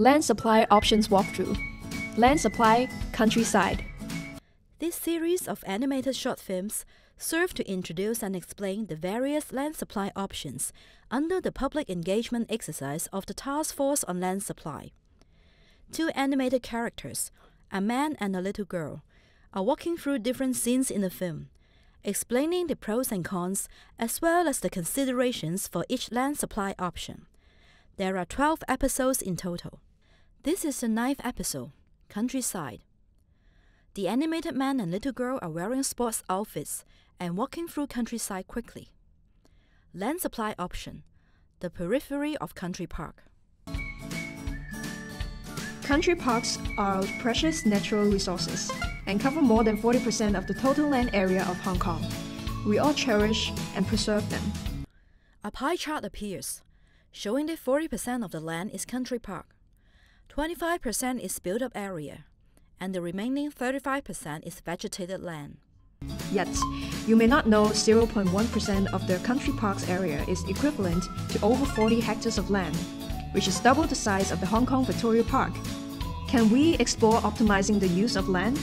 Land Supply Options Walkthrough. Land Supply Countryside. This series of animated short films serve to introduce and explain the various land supply options under the public engagement exercise of the Task Force on Land Supply. Two animated characters, a man and a little girl, are walking through different scenes in the film, explaining the pros and cons as well as the considerations for each land supply option. There are 12 episodes in total. This is the 9th episode, Countryside. The animated man and little girl are wearing sports outfits and walking through countryside quickly. Land supply option, the periphery of country park. Country parks are precious natural resources and cover more than 40% of the total land area of Hong Kong. We all cherish and preserve them. A pie chart appears, showing that 40% of the land is country park, 25% is built-up area, and the remaining 35% is vegetated land. Yet, you may not know 0.1% of the country park's area is equivalent to over 40 hectares of land, which is double the size of the Hong Kong Victoria Park. Can we explore optimizing the use of land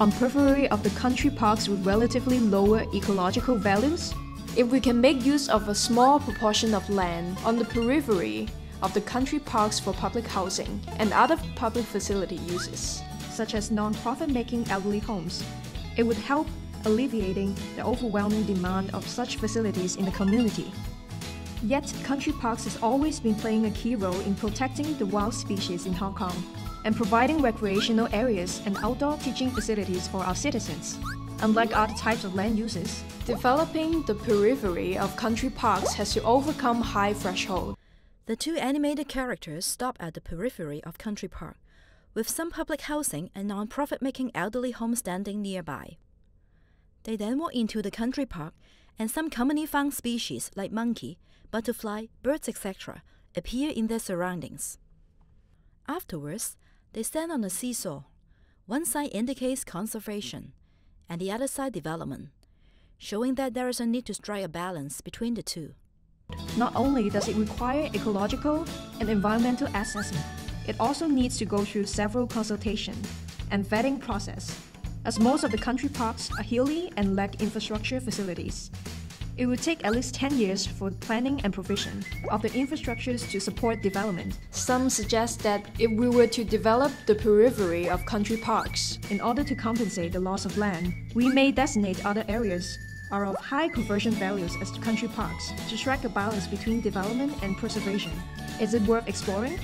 on periphery of the country parks with relatively lower ecological values? If we can make use of a small proportion of land on the periphery of the country parks for public housing and other public facility uses, such as non-profit making elderly homes, it would help alleviating the overwhelming demand of such facilities in the community. Yet, country parks has always been playing a key role in protecting the wild species in Hong Kong and providing recreational areas and outdoor teaching facilities for our citizens. Unlike other types of land uses, developing the periphery of country parks has to overcome high threshold. The two animated characters stop at the periphery of country park, with some public housing and non-profit making elderly homes standing nearby. They then walk into the country park, and some commonly found species like monkey, butterfly, birds, etc. appear in their surroundings. Afterwards, they stand on a seesaw. One side indicates conservation, and the other side development, showing that there is a need to strike a balance between the two. Not only does it require ecological and environmental assessment, it also needs to go through several consultation and vetting process, as most of the country parks are hilly and lack infrastructure facilities. It would take at least 10 years for planning and provision of the infrastructures to support development. Some suggest that if we were to develop the periphery of country parks in order to compensate the loss of land, we may designate other areas are of high conversion values as country parks to strike a balance between development and preservation. Is it worth exploring?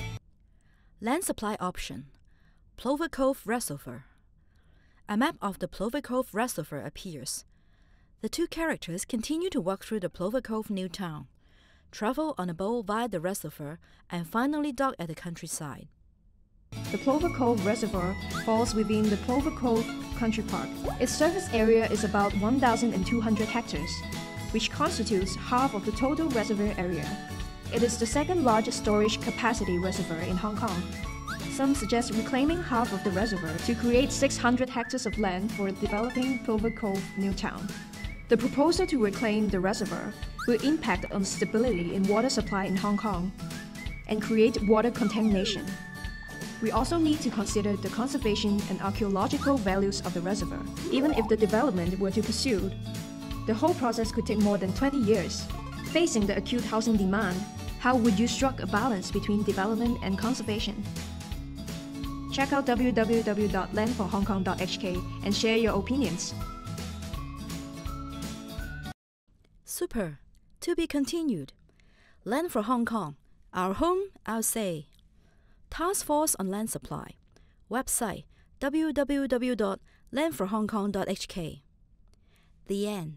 Land supply option, Plover Cove Reservoir. A map of the Plover Cove Reservoir appears. The two characters continue to walk through the Plover Cove New Town, travel on a boat via the reservoir, and finally dock at the countryside. The Plover Cove Reservoir falls within the Plover Cove Country Park. Its surface area is about 1,200 hectares, which constitutes half of the total reservoir area. It is the second largest storage capacity reservoir in Hong Kong. Some suggest reclaiming half of the reservoir to create 600 hectares of land for developing Plover Cove New Town. The proposal to reclaim the reservoir will impact on stability in water supply in Hong Kong and create water contamination. We also need to consider the conservation and archaeological values of the reservoir. Even if the development were to pursue, the whole process could take more than 20 years. Facing the acute housing demand, how would you strike a balance between development and conservation? Check out www.landforhongkong.hk and share your opinions. Super! To be continued. Land for Hong Kong. Our home, our say. Task Force on Land Supply. Website www.landforhongkong.hk. The end.